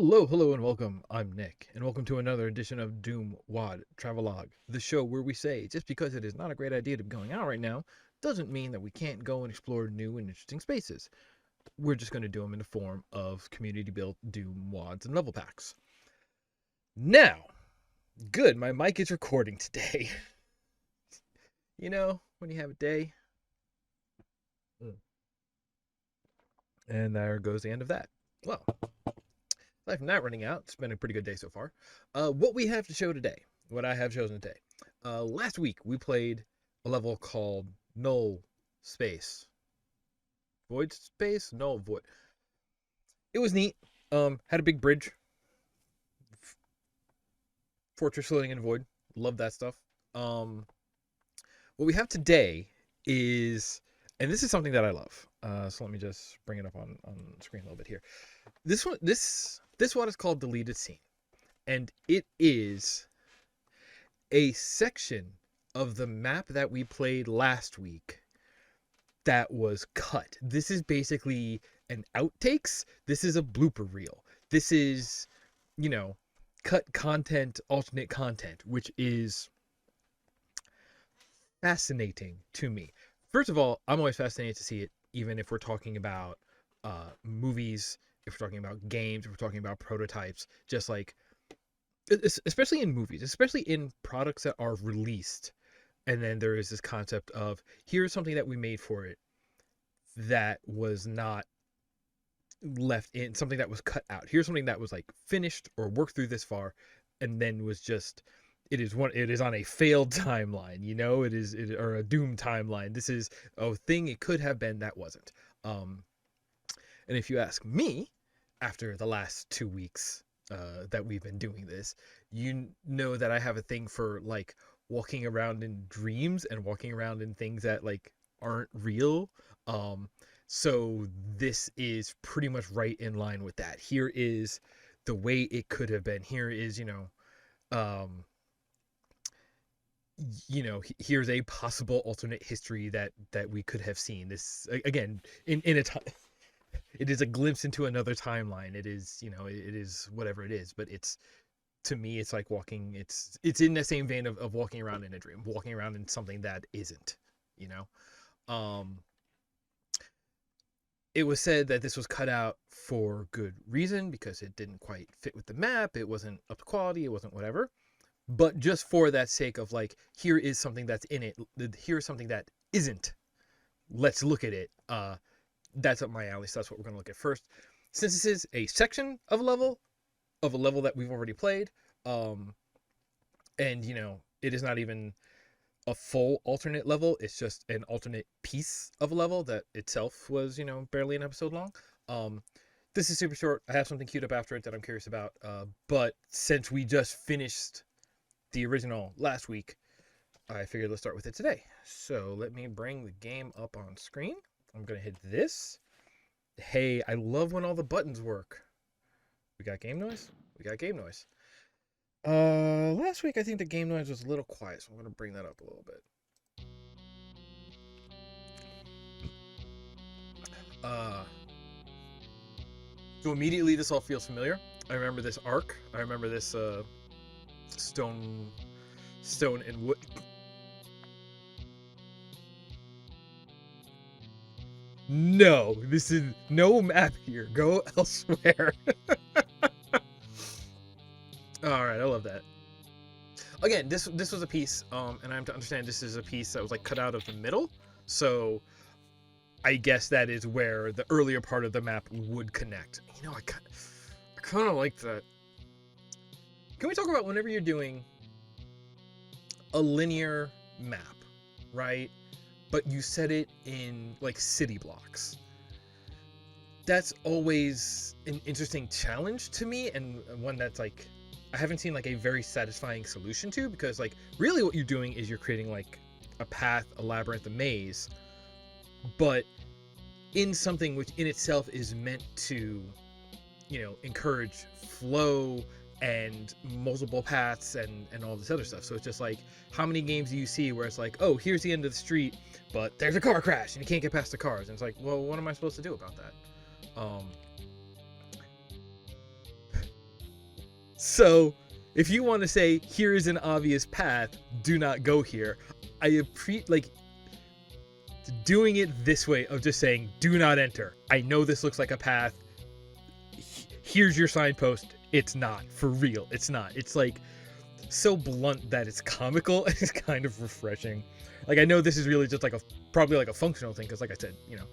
Hello, and welcome. I'm Nick, and welcome to another edition of DooM WAD Travelogue, the show where we say just because it is not a great idea to be going out right now doesn't mean that we can't go and explore new and interesting spaces. We're just going to do them in the form of community-built DooM WADs and level packs. Now, good, my mic is recording today. You know, when you have a day. And there goes the end of that. Well, aside from that running out, it's been a pretty good day so far. What we have to show today, what I have chosen today. Last week we played a level called Null Space. Void Space? Null Void. It was neat. Had a big bridge. Fortress floating in void. Love that stuff. What we have today is, and this is something that I love. So let me just bring it up on screen a little bit here. This one is called Deleted Scene, and it is a section of the map that we played last week that was cut. This is basically an outtakes. This is a blooper reel. This is, cut content, alternate content, which is fascinating to me. First of all, I'm always fascinated to see it, even if we're talking about movies, if we're talking about games, if we're talking about prototypes, just like, especially in movies, especially in products that are released. And then there is this concept of, here's something that we made for it that was not left in, something that was cut out. Here's something that was like finished or worked through this far, and then was just, it is on a failed timeline, or a DooM timeline. This is a thing it could have been that wasn't. And if you ask me, after the last 2 weeks that we've been doing this, you know that I have a thing for like walking around in dreams and walking around in things that like aren't real. So this is pretty much right in line with that. Here is the way it could have been. Here is, here's a possible alternate history that we could have seen. This again in a time. It is a glimpse into another timeline. It is, it is whatever it is, but it's, to me, it's like walking, it's in the same vein of walking around in a dream, walking around in something that isn't, It was said that this was cut out for good reason, because it didn't quite fit with the map. It wasn't up to quality. It wasn't whatever. But just for that sake of like, here is something that's in it. Here's something that isn't. Let's look at it. That's up my alley, so that's what we're going to look at first. Since this is a section of a level that we've already played, and, it is not even a full alternate level, it's just an alternate piece of a level that itself was, barely an episode long. This is super short. I have something queued up after it that I'm curious about, but since we just finished the original last week, I figured let's start with it today. So let me bring the game up on screen. I'm going to hit this. Hey, I love when all the buttons work. We got game noise? We got game noise. Last week I think the game noise was a little quiet, so I'm going to bring that up a little bit. So immediately this all feels familiar. I remember this arc. I remember this stone and wood. No, this is no map here. Go elsewhere. All right, I love that. Again, this was a piece, and I'm to understand this is a piece that was like cut out of the middle. So I guess that is where the earlier part of the map would connect. I kind of like that. Can we talk about whenever you're doing a linear map, right? But you set it in like city blocks. That's always an interesting challenge to me, and one that's like, I haven't seen like a very satisfying solution to, because like really what you're doing is you're creating like a path, a labyrinth, a maze, but in something which in itself is meant to, encourage flow and multiple paths and all this other stuff. So it's just like, how many games do you see where it's like, oh, here's the end of the street, but there's a car crash and you can't get past the cars, and it's like, well, what am I supposed to do about that? So if you want to say here is an obvious path, do not go here, I appreciate like doing it this way of just saying do not enter. I know this looks like a path. Here's your signpost. It's not, for real. It's not. It's like so blunt that it's comical. It's kind of refreshing. Like, I know this is really just like probably like a functional thing, because like I said, you know,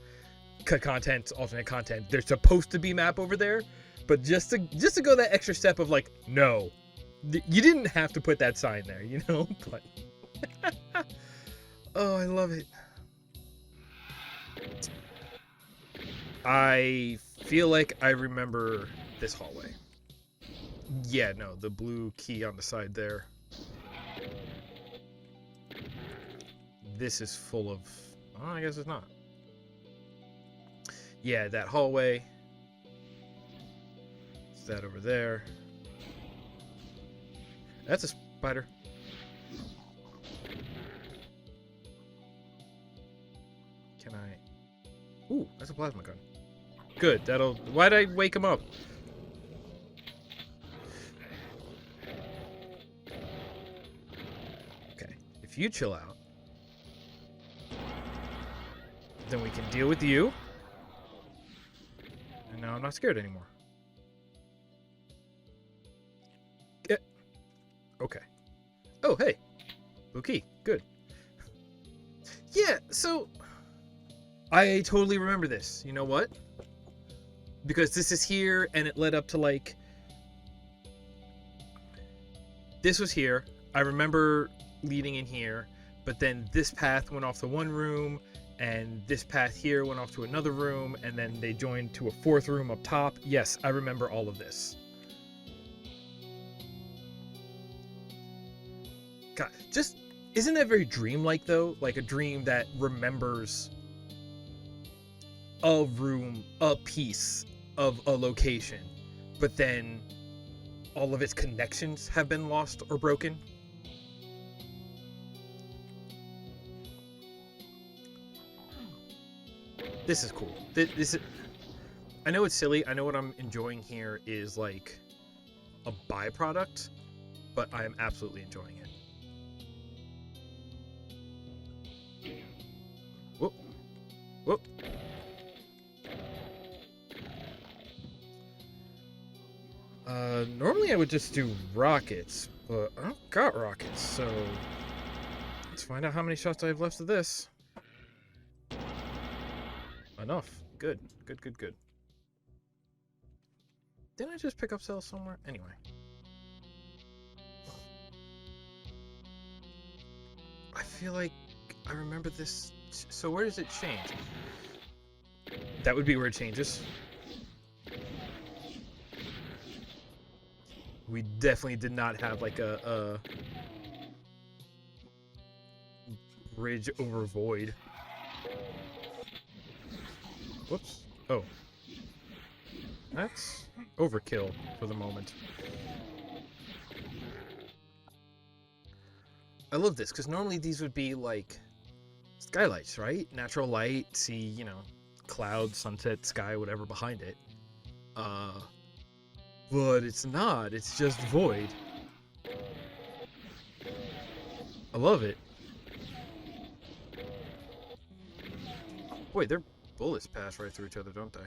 cut content, alternate content, there's supposed to be map over there, but just to go that extra step of like, no, you didn't have to put that sign there, you know. But oh, I love it. I feel like I remember this hallway. Yeah, no, the blue key on the side there. This is full of... Oh, I guess it's not. Yeah, that hallway. Is that over there? That's a spider. Can I... Ooh, that's a plasma gun. Good, that'll... Why'd I wake him up? Okay, if you chill out, then we can deal with you. And now I'm not scared anymore. Okay. Oh, hey. Blue key. Good. Yeah, so... I totally remember this. You know what? Because this is here, and it led up to, like... This was here. I remember leading in here, but then this path went off to one room, and this path here went off to another room, and then they joined to a fourth room up top. Yes, I remember all of this. God, just... Isn't that very dreamlike, though? Like a dream that remembers a room, a piece of a location, but then all of its connections have been lost or broken. This is cool. This is, I know it's silly. I know what I'm enjoying here is like a byproduct, but I am absolutely enjoying it. Whoop. Whoop. Normally I would just do rockets, but I don't got rockets, so let's find out how many shots I have left of this. Enough. Good. Good, good, good. Didn't I just pick up cells somewhere? Anyway. I feel like I remember this. So where does it change? That would be where it changes. We definitely did not have like a bridge over void. Whoops. Oh. That's overkill for the moment. I love this, because normally these would be like skylights, right? Natural light, see, you know, cloud, sunset, sky, whatever behind it. But it's not. It's just void. I love it. Boy, their bullets pass right through each other, don't they?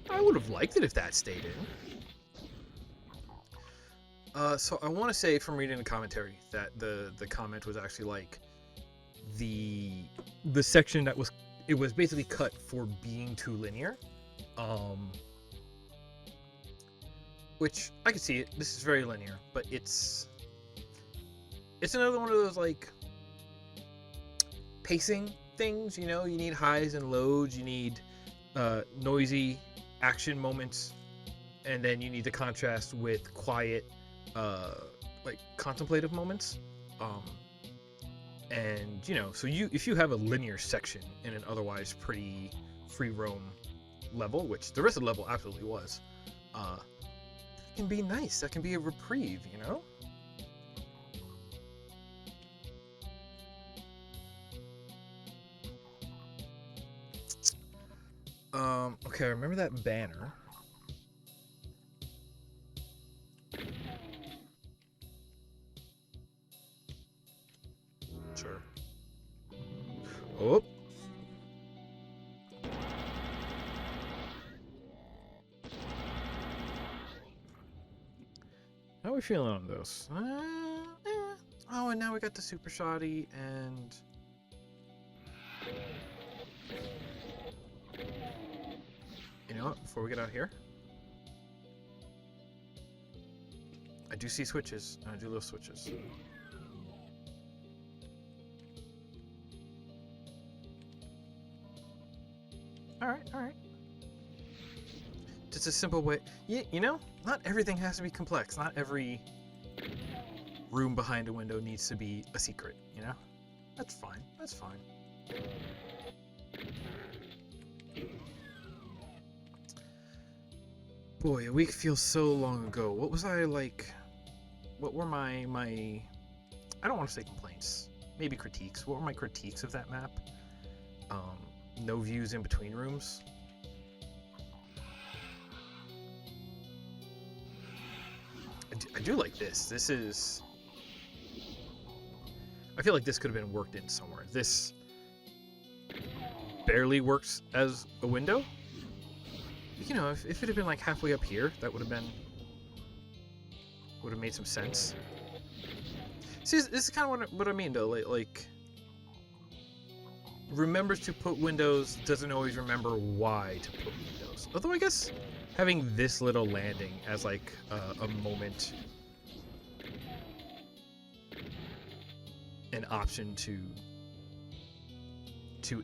I would have liked it if that stayed in. So I want to say from reading the commentary that the comment was actually like the section that was basically cut for being too linear, which I can see it. This is very linear, but it's another one of those like pacing things, you know. You need highs and lows, you need noisy action moments, and then you need to contrast with quiet like contemplative moments. And you know, so if you have a linear section in an otherwise pretty free roam level, which the rest of the level absolutely was, that can be nice. That can be a reprieve, you know. Okay, I remember that banner. Sure. Oh. How are we feeling on this? Oh, and now we got the super shoddy and... You know what? Before we get out here, I do see switches, and I do love switches. Alright. Just a simple way. You know, not everything has to be complex. Not every room behind a window needs to be a secret, you know? That's fine. Boy, a week feels so long ago. What was I like? What were my I don't want to say complaints. Maybe critiques. What were my critiques of that map? No views in between rooms. I do like this. This is... I feel like this could have been worked in somewhere. This barely works as a window. You know, if it had been like halfway up here, that would have made some sense. See, this is kind of what I mean, though. Like, remembers to put windows, doesn't always remember why to put windows. Although I guess having this little landing as like a moment, an option to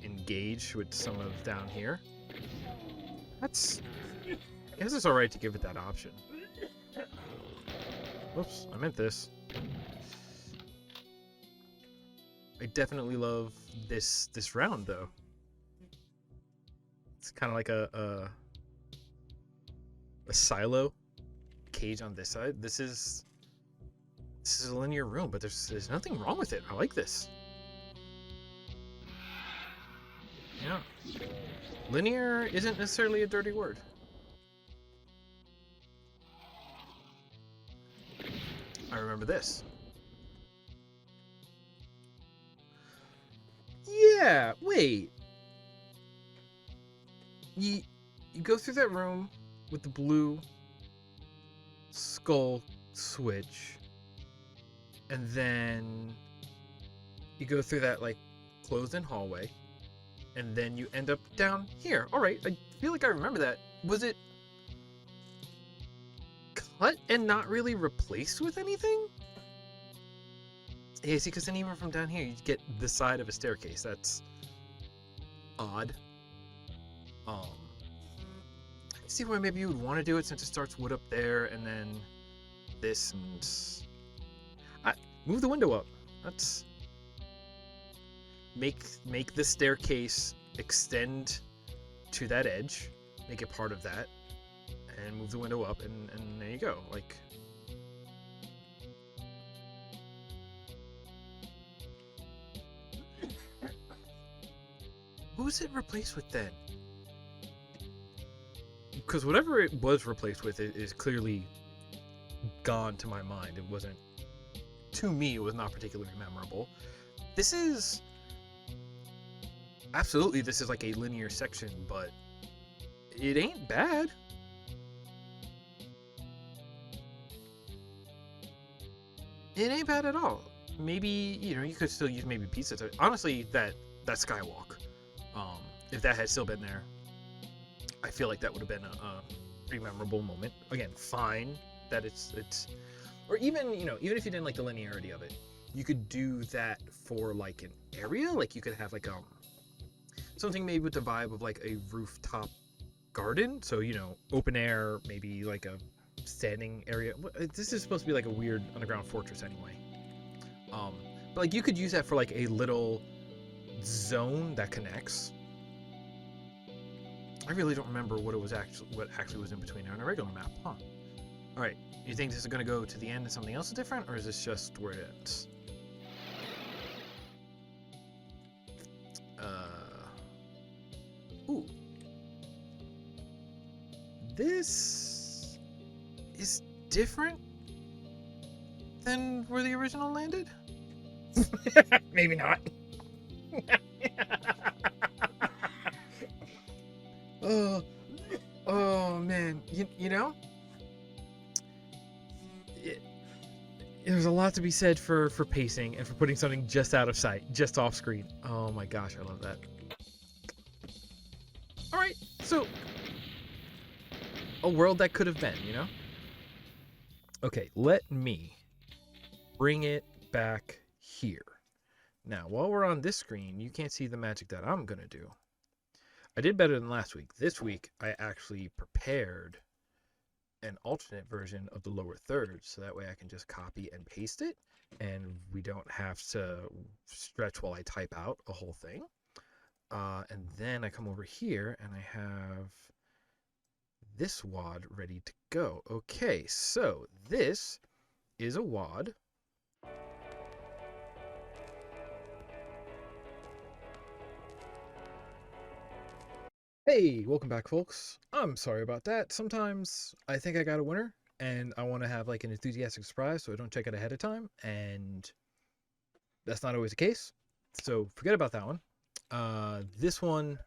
engage with some of down here. I guess it's alright to give it that option. Whoops, I meant this. I definitely love this round, though. It's kind of like a silo cage on this side. This is a linear room, but there's nothing wrong with it. I like this. Yeah. Linear isn't necessarily a dirty word. I remember this. Yeah, wait. You go through that room with the blue skull switch, and then you go through that like closed-in hallway, and then you end up down here. All right, I feel like I remember that. Was it cut and not really replaced with anything? Yeah, see, because then even from down here, you get the side of a staircase. That's odd. See why maybe you would want to do it since it starts wood up there, and then this, and move the window up. That's make the staircase extend to that edge, make it part of that, and move the window up, and there you go. Like, what was it replaced with then? Because whatever it was replaced with is clearly gone to my mind. It wasn't, to me, it was not particularly memorable. This is like a linear section, but it ain't bad. It ain't bad at all. Maybe, you know, you could still use maybe pieces. Honestly, that skywalk, if that had still been there, I feel like that would have been a pretty memorable moment. Again, fine that it's, or even, you know, even if you didn't like the linearity of it, you could do that for like an area. Like you could have like something maybe with the vibe of like a rooftop garden. So, you know, open air, maybe like a standing area. This is supposed to be like a weird underground fortress anyway. But like you could use that for like a little zone that connects. I really don't remember what actually was in between there on a regular map, huh? All right, you think this is gonna go to the end and something else is different, or is this just where it ends? Ooh. this is different than where the original landed. Maybe not. Oh man, you know, there's a lot to be said for pacing and for putting something just out of sight, just off screen. Oh my gosh, I love that. All right, so a world that could have been, you know. Okay, let me bring it back here. Now, while we're on this screen, you can't see the magic that I'm gonna do. I did better than last week. This week, I actually prepared an alternate version of the lower third, so that way I can just copy and paste it, and we don't have to stretch while I type out a whole thing. And then I come over here, and I have this WAD ready to go. Okay, so this is a WAD. Hey, welcome back, folks. I'm sorry about that. Sometimes I think I got a winner, and I want to have like an enthusiastic surprise, so I don't check it ahead of time, and that's not always the case. So forget about that one. This one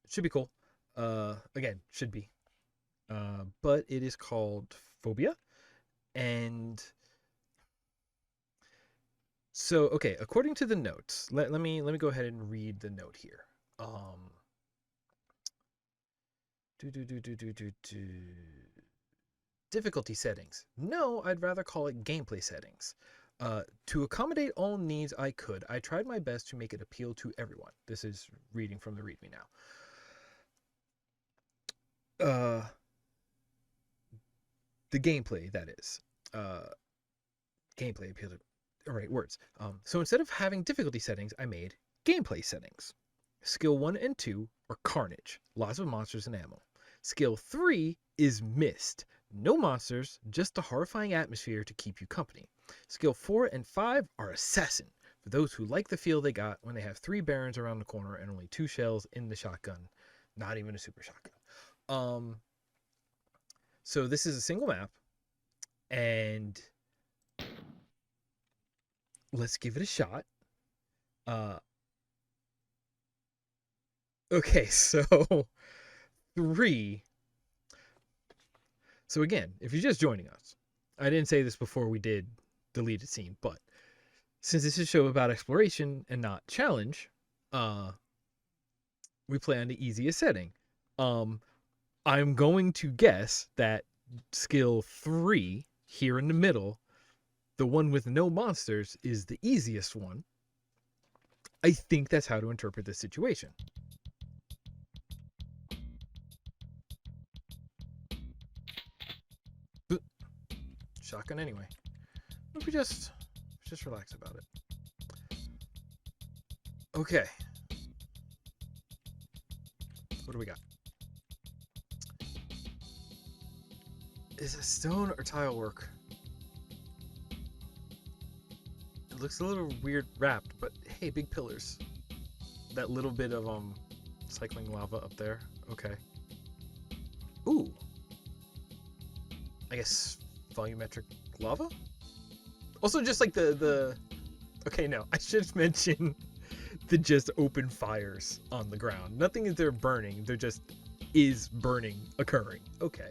should be cool. Again, should be. But it is called Phobia, and so okay. According to the notes, let me go ahead and read the note here. Difficulty settings. No, I'd rather call it gameplay settings. To accommodate all needs I could, I tried my best to make it appeal to everyone. This is reading from the README now. The gameplay, that is. Gameplay appeal to... All right, words. So instead of having difficulty settings, I made gameplay settings. Skill 1 and 2 are carnage, lots of monsters and ammo. Skill 3 is mist. No monsters, just a horrifying atmosphere to keep you company. Skill 4 and 5 are assassin, for those who like the feel they got when they have 3 barons around the corner and only 2 shells in the shotgun. Not even a super shotgun. So this is a single map, and let's give it a shot. Okay, so 3. So again, if you're just joining us, I didn't say this before we did deleted scene, but since this is a show about exploration and not challenge, we play on the easiest setting. I'm going to guess that skill 3 here in the middle, the one with no monsters, is the easiest one. I think that's how to interpret this situation. Shotgun anyway. If we just relax about it. Okay. What do we got? Is it stone or tile work? It looks a little weird wrapped, but hey, big pillars. That little bit of cycling lava up there. Okay. Ooh. I guess volumetric lava? Also just like the okay, no, I should mention the just open fires on the ground. Nothing is there burning, there just is burning occurring. Okay.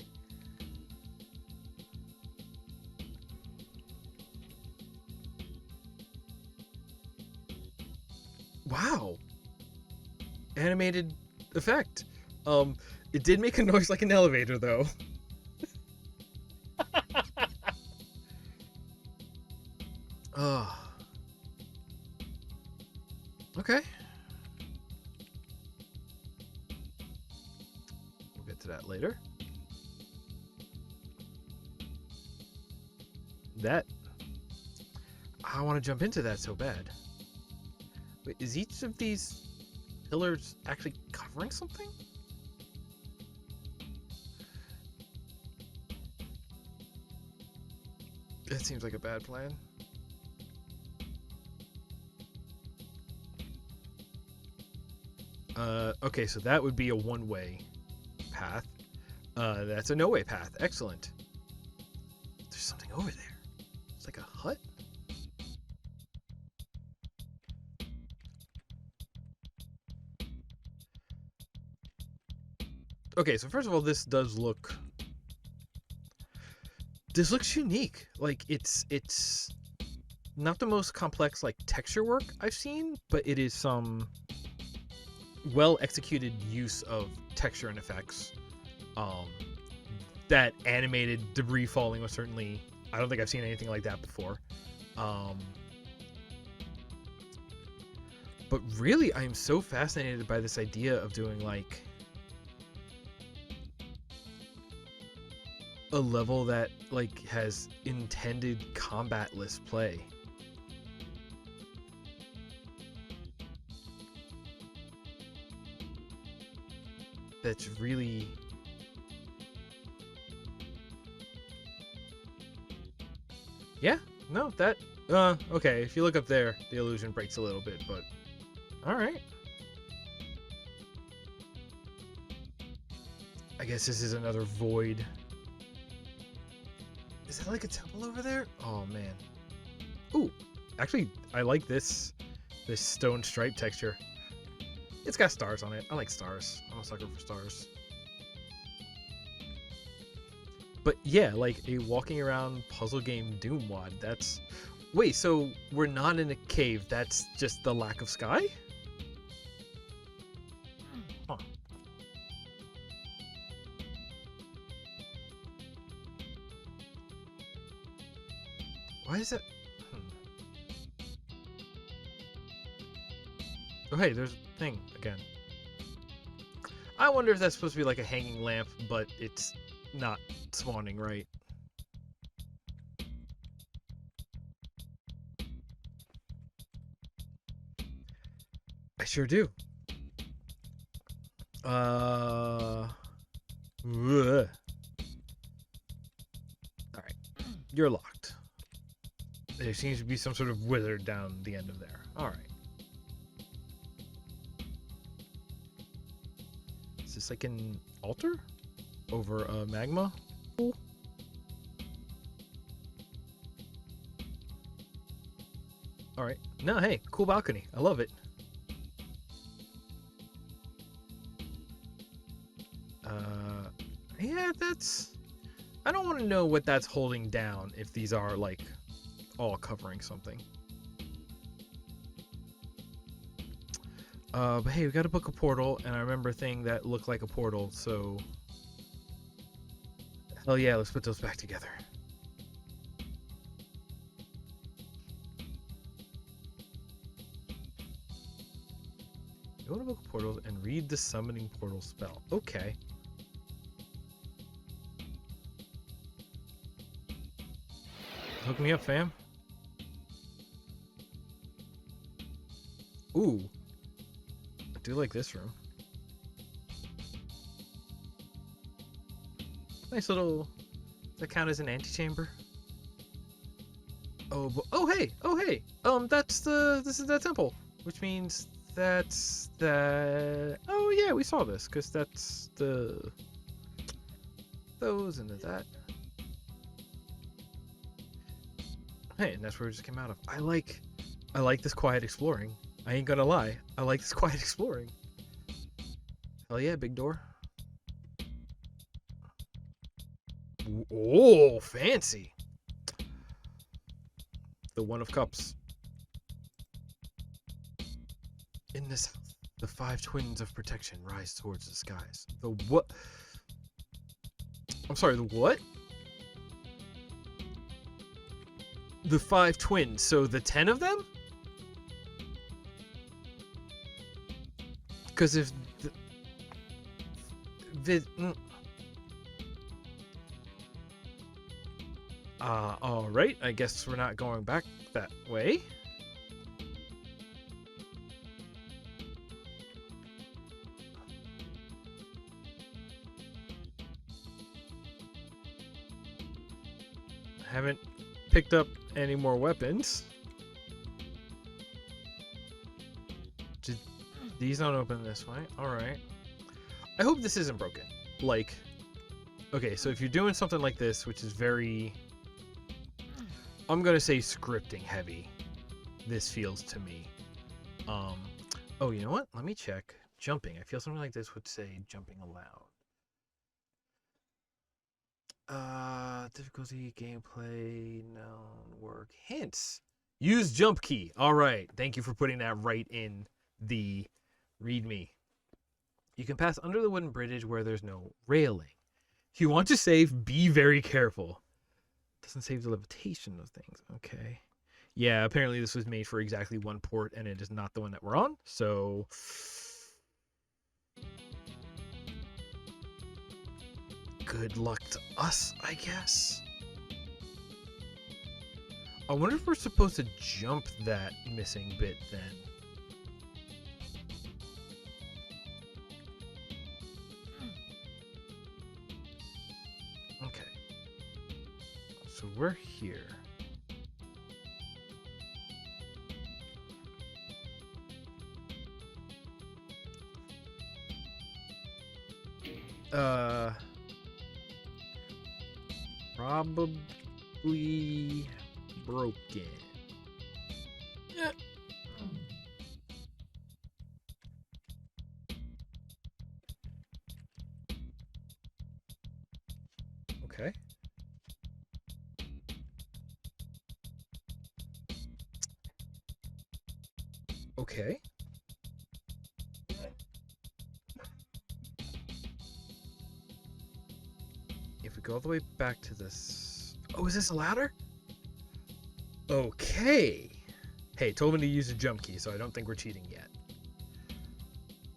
Wow. Animated effect. It did make a noise like an elevator though. Okay. We'll get to that later. That... I want to jump into that so bad. Wait, is each of these pillars actually covering something? That seems like a bad plan. Okay, so that would be a one-way path. That's a no-way path. Excellent. There's something over there. It's like a hut. Okay, so first of all, this looks unique. Like it's not the most complex like texture work I've seen, but it is some well executed use of texture and effects. That animated debris falling was certainly, I don't think I've seen anything like that before. But really, I am so fascinated by this idea of doing like a level that like has intended combatless play. That's really, yeah, no, that okay, if you look up there, the illusion breaks a little bit, but all right. I guess this is another void. Is that like a temple over there? Oh man. Ooh, actually, I like this stone stripe texture. It's got stars on it. I like stars. I'm a sucker for stars. But yeah, like a walking around puzzle game DooM WAD. That's... Wait, so we're not in a cave. That's just the lack of sky? Huh. Why is it... Oh, hey, there's a thing again. I wonder if that's supposed to be like a hanging lamp, but it's not spawning right. I sure do. Alright. You're locked. There seems to be some sort of wizard down the end of there. Alright. Is this like an altar? Over magma? Alright. No, hey, cool balcony. I love it. Yeah, that's... I don't want to know what that's holding down if these are, like, all covering something. But hey, we got to book a portal, and I remember a thing that looked like a portal, so... Hell yeah, let's put those back together. You want to book portals and read the summoning portal spell. Okay. Hook me up, fam. Ooh. I do like this room. Nice little... Does that count as an antechamber? Oh, oh hey! Oh hey! That's the... This is that temple. Which means that's the... Oh yeah, we saw this, because that's the... Those into that. Hey, and that's where we just came out of. I like this quiet exploring. I ain't gonna lie. I like this quiet exploring. Hell yeah, big door. Oh, fancy. The One of Cups. In the south, the 5 twins of protection rise towards the skies. The what? I'm sorry, the what? The 5 twins, so the 10 of them? Because if alright, I guess we're not going back that way. Haven't picked up any more weapons. These don't open this way. Alright. I hope this isn't broken. Like, okay, so if you're doing something like this, which is very, I'm gonna say scripting heavy, this feels to me. Oh, you know what? Let me check. Jumping. I feel something like this would say jumping allowed. Difficulty, gameplay, known, work, hints. Use jump key. All right. Thank you for putting that right in the README. You can pass under the wooden bridge where there's no railing. If you want to save, be very careful. Doesn't save the limitation of things. Okay. Yeah, apparently this was made for exactly one port, and it is not the one that we're on. So good luck to us, I guess. I wonder if we're supposed to jump that missing bit then. Okay. So we're here. Probably broken. Yeah. Okay. Okay. If we go all the way back to this... Oh, is this a ladder? Okay. Hey, told me to use a jump key, so I don't think we're cheating yet.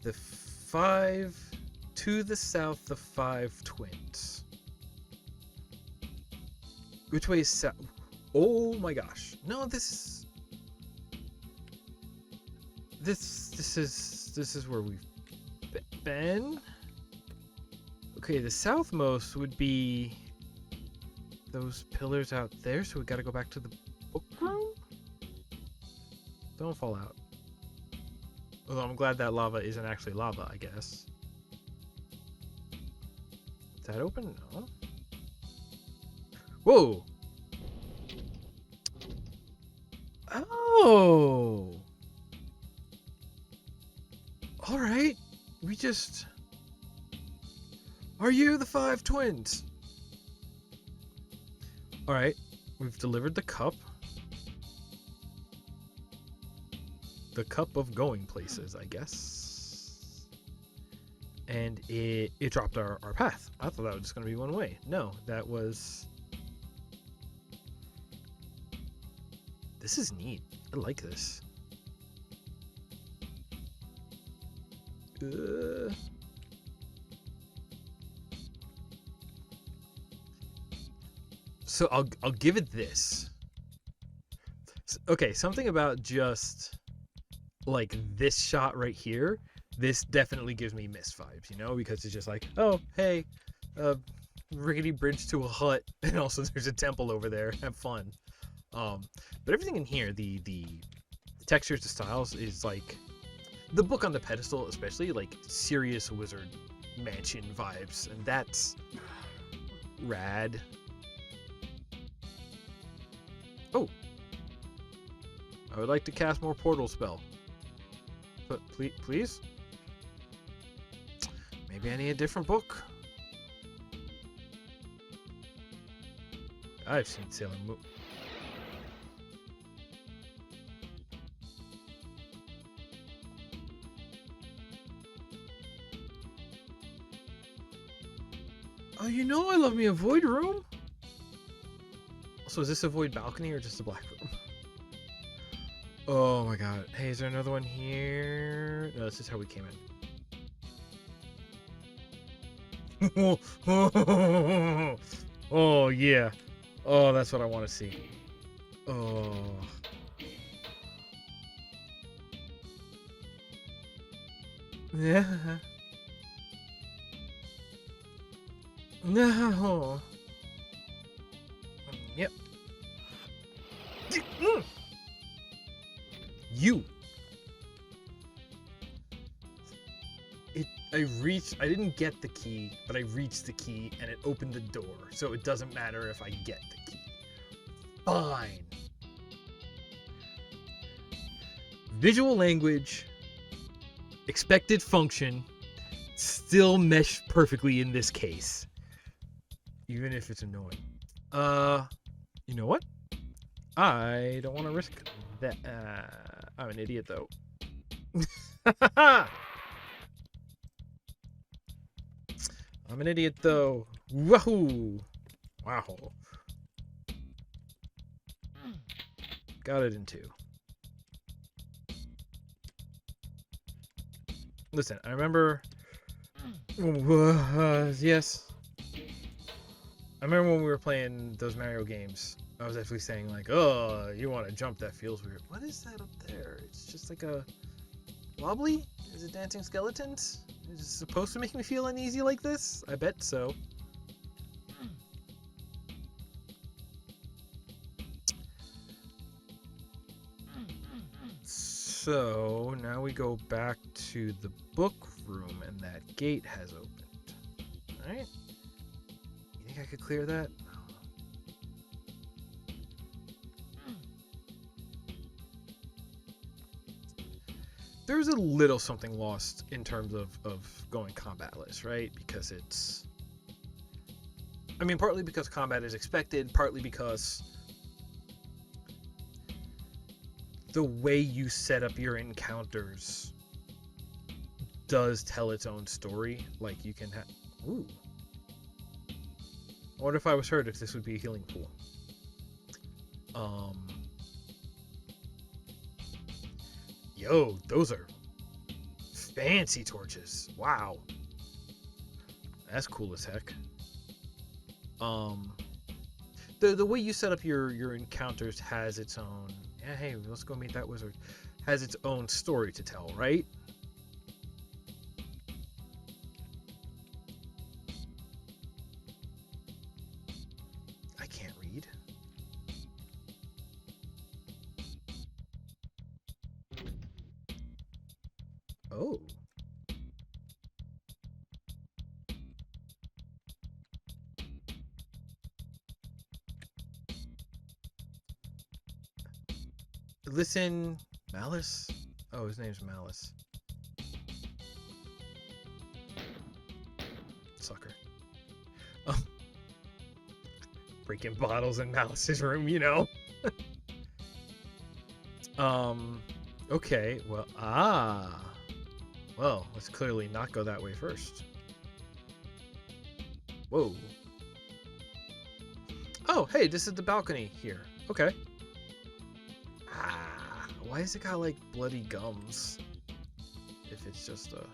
The 5... To the south, the 5 twins. Which way is south? Oh my gosh. No, this is where we've been. Okay, the southmost would be those pillars out there, so we gotta go back to the book room? Don't fall out. Although I'm glad that lava isn't actually lava, I guess. Is that open? No. Whoa! Oh! Alright. We just... Are you the 5 twins? Alright. We've delivered the cup. The cup of going places, I guess. And it dropped our path. I thought that was just going to be one way. No, that was... This is neat. I like this. So I'll give it this. Okay, something about just like this shot right here. This definitely gives me Mist vibes, you know, because it's just like, oh, hey, rickety bridge to a hut, and also there's a temple over there. Have fun. But everything in here, the textures, the styles is like the book on the pedestal, especially like serious wizard mansion vibes, and that's rad. Oh, I would like to cast more portal spell. But please? Maybe I need a different book. I've seen Sailor Moon. Oh, you know I love me a void room. So is this a void balcony or just a black room? Oh my god. Hey, is there another one here? No, this is how we came in. Oh yeah. Oh, that's what I want to see. Oh. Yeah. No. Yep. You. I didn't get the key, but I reached the key and it opened the door, so it doesn't matter if I get the key. Fine. Visual language, expected function, still mesh perfectly in this case. Even if it's annoying. You know what? I don't want to risk that. I'm an idiot, though. I'm an idiot, though. Wahoo! Wow. Got it in 2. Listen, I remember... yes. I remember when we were playing those Mario games, I was actually saying like, oh, you want to jump, that feels weird. What is that up there? It's just like a... wobbly? Is it dancing skeletons? Is it supposed to make me feel uneasy like this? I bet so. So, now we go back to the book room and that gate has opened. Alright? You think I could clear that? There's a little something lost in terms of going combatless, right? Because it's... I mean, partly because combat is expected, partly because the way you set up your encounters does tell its own story. Like, you can have... Ooh. I wonder if I was hurt if this would be a healing pool. Yo, those are fancy torches. Wow. That's cool as heck. The way you set up your encounters has its own... Yeah, hey, let's go meet that wizard. Has its own story to tell, right? I can't read. Oh. Listen, Malice? Oh, his name's Malice. Sucker. Oh. Breaking bottles in Malice's room, you know? Okay, well, well, let's clearly not go that way first. Whoa. Oh, hey, this is the balcony here. Okay. Why has it got, like, bloody gums? If it's just a...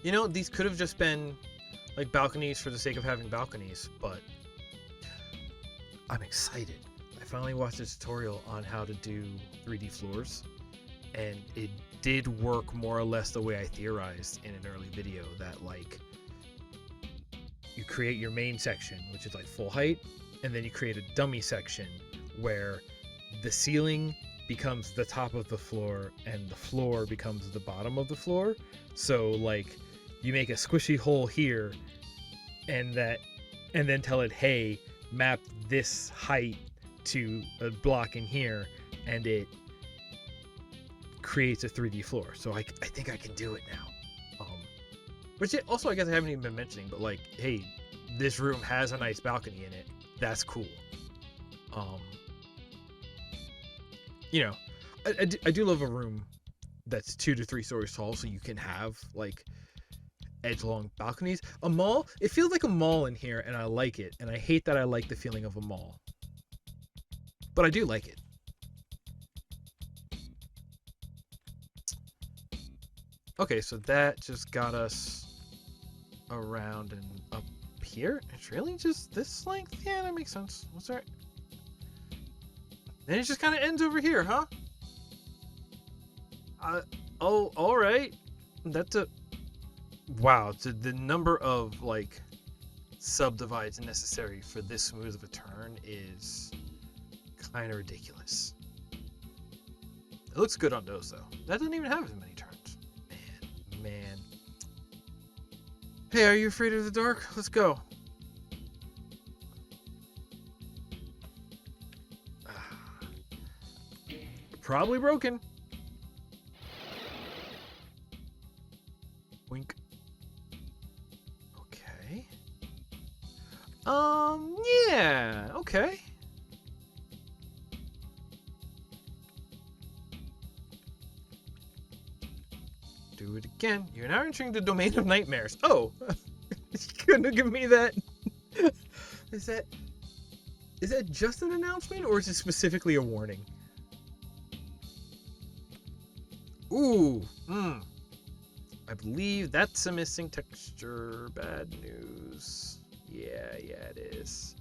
You know, these could have just been, like, balconies for the sake of having balconies, but... I'm excited. I finally watched a tutorial on how to do 3D floors, and it did work more or less the way I theorized in an early video, that, like... You create your main section, which is like full height, and then you create a dummy section where the ceiling becomes the top of the floor and the floor becomes the bottom of the floor. So like you make a squishy hole here and then tell it, hey, map this height to a block in here, and it creates a 3D floor. So I think I can do it now. Which also, I guess I haven't even been mentioning, but like, hey, this room has a nice balcony in it. That's cool. You know, I do love a room that's 2 to 3 stories tall, so you can have like edge-long balconies. A mall, it feels like a mall in here, and I like it. And I hate that I like the feeling of a mall, but I do like it. Okay, so that just got us around and up here. It's really just this length? Yeah, that makes sense. What's that? Then it just kind of ends over here, huh? Oh, all right. That's a... Wow, so the number of, like, subdivides necessary for this smooth of a turn is kind of ridiculous. It looks good on those, though. That doesn't even have as many turns. Man. Hey, are you afraid of the dark? Let's go. Probably broken. Wink. Okay. Yeah, okay. Do it again. You're now entering the domain of nightmares. Oh, you couldn't have given me that. Is that just an announcement, or is it specifically a warning? Ooh, I believe that's a missing texture. Bad news. Yeah, it is.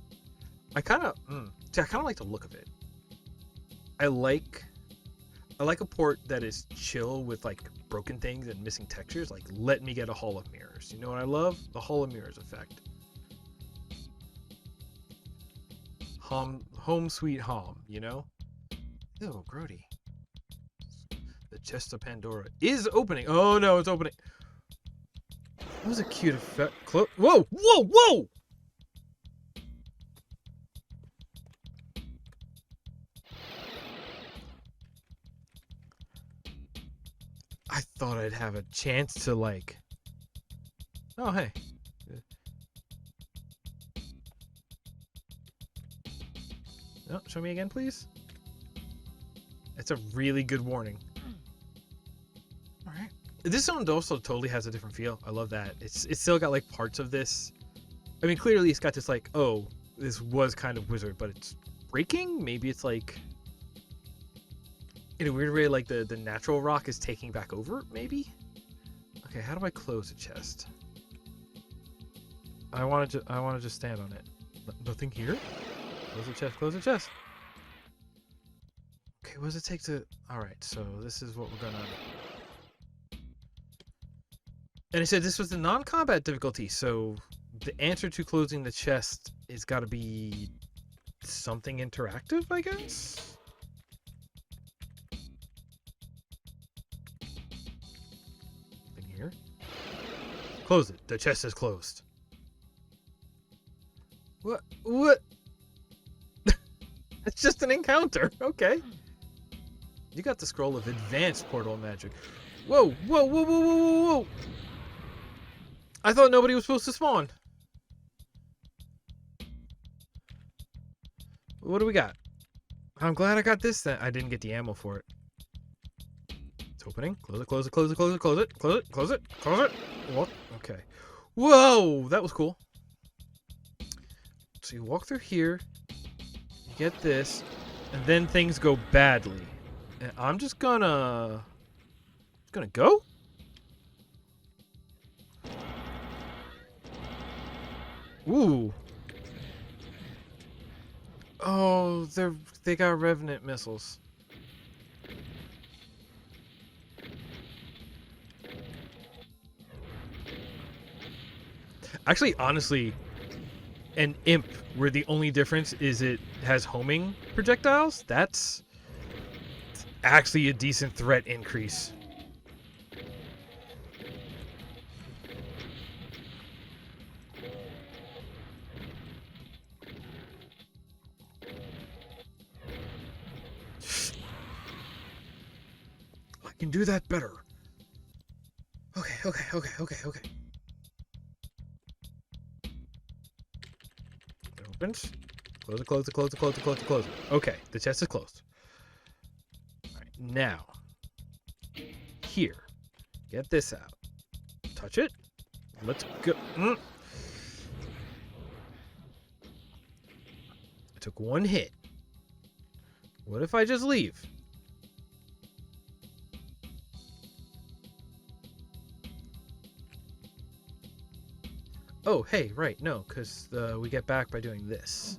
I kind of like the look of it. I like a port that is chill with like broken things and missing textures. Like, let me get a Hall of Mirrors. You know what I love? The Hall of Mirrors effect. Home sweet home, you know? Ew, grody. The chest of Pandora is opening. Oh no, it's opening. That was a cute effect. Whoa! I thought I'd have a chance to like... Oh, hey. No, show me again, please. It's a really good warning. Alright. This one also totally has a different feel. I love that. It's still got like parts of this. I mean, clearly it's got this like, oh, this was kind of Wizard, but it's breaking? Maybe it's like... in a weird way, like the natural rock is taking back over, maybe? Okay, how do I close a chest? I want to just stand on it. Nothing here? Close the chest. Okay, what does it take to... Alright, so this is what we're gonna... And it said this was the non-combat difficulty, so the answer to closing the chest is gotta be something interactive, I guess? Nothing here. Close it. The chest is closed. What? It's just an encounter. Okay. You got the scroll of advanced portal magic. Whoa. I thought nobody was supposed to spawn. What do we got? I'm glad I got this then. I didn't get the ammo for it. It's opening. Close it. What? Okay. Whoa, that was cool. So you walk through here, you get this, and then things go badly. And I'm just gonna go? Ooh. Oh, they got Revenant missiles. Actually, honestly, an imp where the only difference is it has homing projectiles, that's actually a decent threat increase. I can do that better. Okay. It opens. Close it. Okay, the chest is closed. Alright, now. Here. Get this out. Touch it. Let's go. I took one hit. What if I just leave? Oh, hey, right, no, because we get back by doing this.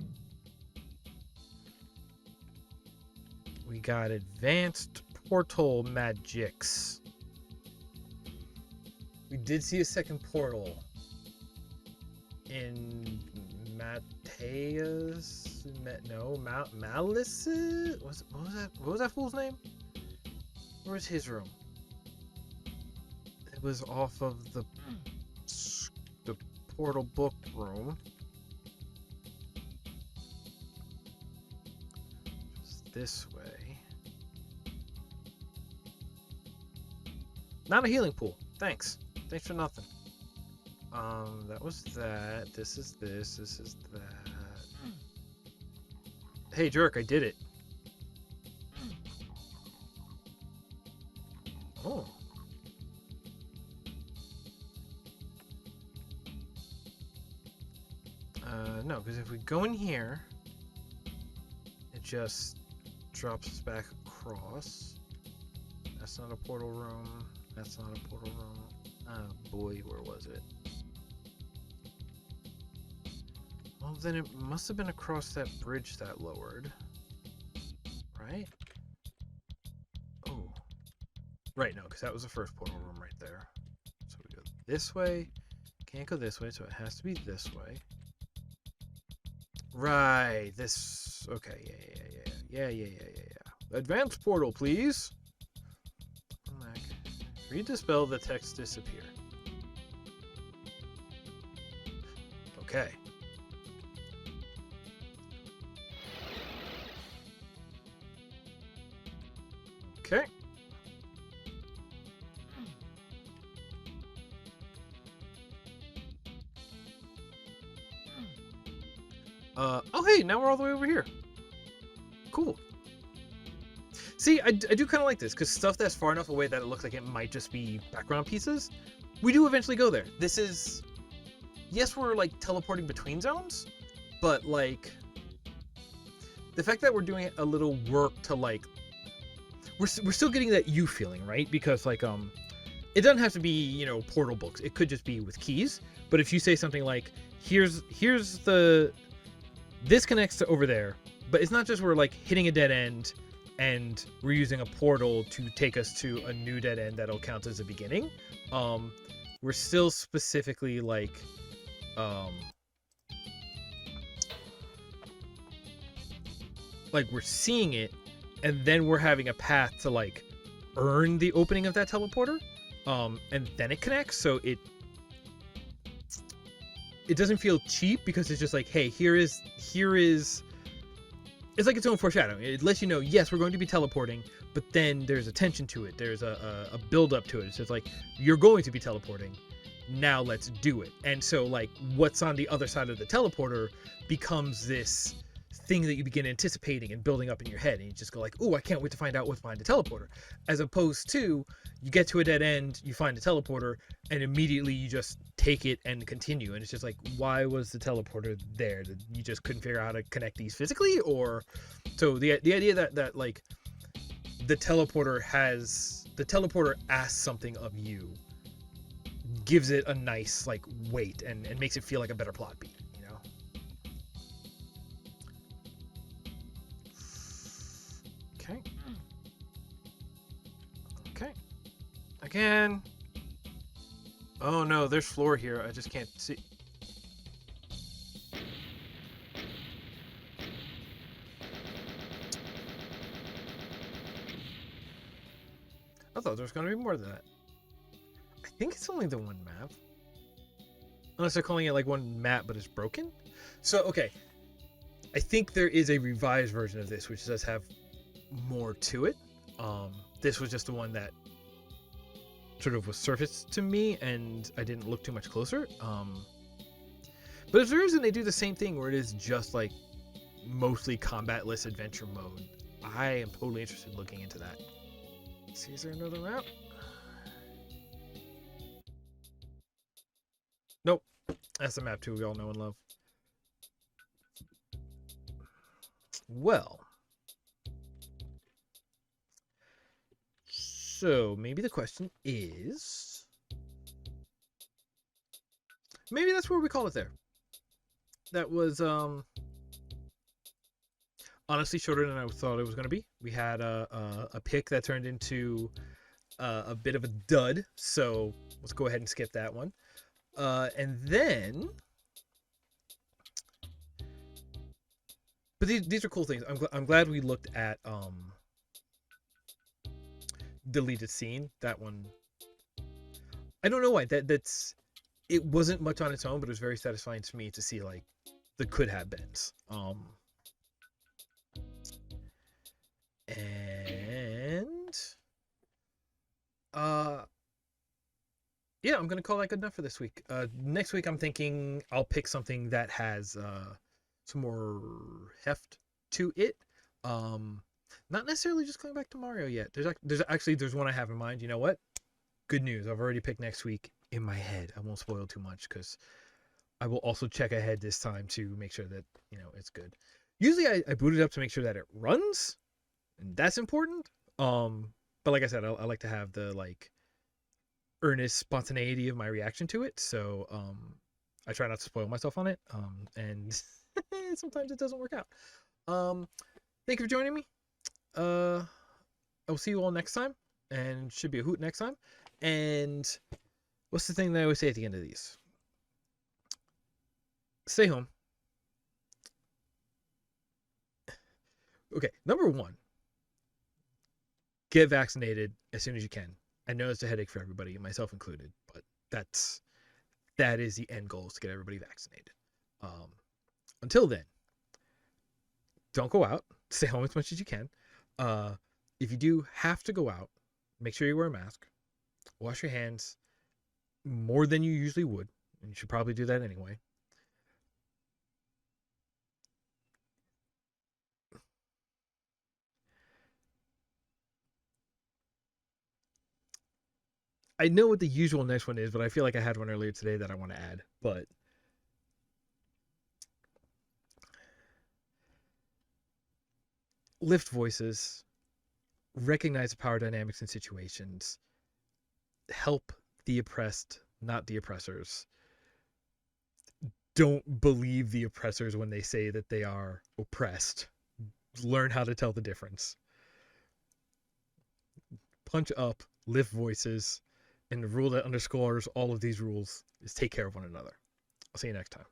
We got advanced portal magics. We did see a second portal. in Mateus, Malice. What was that fool's name? Where's his room? It was off of the portal book room. Just this way. Not a healing pool. Thanks. Thanks for nothing. That was that. This is this. This is that. Hey, jerk, I did it. Oh. No, because if we go in here, it just drops us back across. That's not a portal room. That's not a portal room. Oh boy, where was it? Well, then it must have been across that bridge that lowered. Right? Oh. Right, no, because that was the first portal room right there. So we go this way. Can't go this way, so it has to be this way. Right, this... Okay, yeah. Advanced portal, please. Read the spell, the text disappear. Okay. Okay. Oh hey, now we're all the way over here. Cool. See, I do kind of like this, because stuff that's far enough away that it looks like it might just be background pieces, we do eventually go there. This is... Yes, we're, like, teleporting between zones, but, like... The fact that we're doing a little work to, like... We're still getting that you feeling, right? Because, like, it doesn't have to be, you know, portal books. It could just be with keys. But if you say something like, here's the... This connects to over there, but it's not just we're, like, hitting a dead end... and we're using a portal to take us to a new dead end that'll count as a beginning. We're still specifically like we're seeing it, and then we're having a path to like earn the opening of that teleporter, and then it connects. So it doesn't feel cheap because it's just like, hey, here is. It's like its own foreshadowing. It lets you know, yes, we're going to be teleporting, but then there's a tension to it. There's a build-up to it. It's just like, you're going to be teleporting. Now let's do it. And so, like, what's on the other side of the teleporter becomes this thing that you begin anticipating and building up in your head. And you just go like, ooh, I can't wait to find out what's behind the teleporter. As opposed to, you get to a dead end, you find a teleporter, and immediately you just take it and continue. And it's just like, why was the teleporter there? You just couldn't figure out how to connect these physically? Or so the idea that like the teleporter asks something of you gives it a nice like weight and makes it feel like a better plot beat, you know? Okay. Again. Oh no, there's floor here. I just can't see. I thought there was going to be more than that. I think it's only the one map. Unless they're calling it like one map, but it's broken. So, okay. I think there is a revised version of this, which does have more to it. This was just the one that sort of was surfaced to me, and I didn't look too much closer. But if there isn't, they do the same thing where it is just like mostly combatless adventure mode. I am totally interested in looking into that. Let's see, is there another map? Nope. That's the map too we all know and love. Well. So maybe the question is... Maybe that's where we call it there. That was honestly shorter than I thought it was going to be. We had a pick that turned into a bit of a dud, so let's go ahead and skip that one. And then But these are cool things. I'm glad we looked at deleted scene. That one, I don't know why that's it wasn't much on its own, but it was very satisfying to me to see like the could have beens. And uh yeah, I'm gonna call that good enough for this week. Next week I'm thinking I'll pick something that has some more heft to it. Not necessarily just going back to Mario yet. There's one I have in mind. You know what? Good news. I've already picked next week in my head. I won't spoil too much because I will also check ahead this time to make sure that it's good. Usually I boot it up to make sure that it runs, and that's important. But like I said, I like to have the like earnest spontaneity of my reaction to it. So I try not to spoil myself on it. And sometimes it doesn't work out. Thank you for joining me. I'll see you all next time, and should be a hoot next time. And what's the thing that I always say at the end of these? Stay home. Okay, number one, get vaccinated as soon as you can. I know it's a headache for everybody, myself included, but that is the end goal, is to get everybody vaccinated. Until then, don't go out. Stay home as much as you can. If you do have to go out, make sure you wear a mask. Wash your hands more than you usually would, and you should probably do that anyway. I know what the usual next one is, but I feel like I had one earlier today that I want to add. But lift voices, recognize the power dynamics in situations, help the oppressed, not the oppressors. Don't believe the oppressors when they say that they are oppressed. Learn how to tell the difference. Punch up, lift voices, and the rule that underscores all of these rules is take care of one another. I'll see you next time.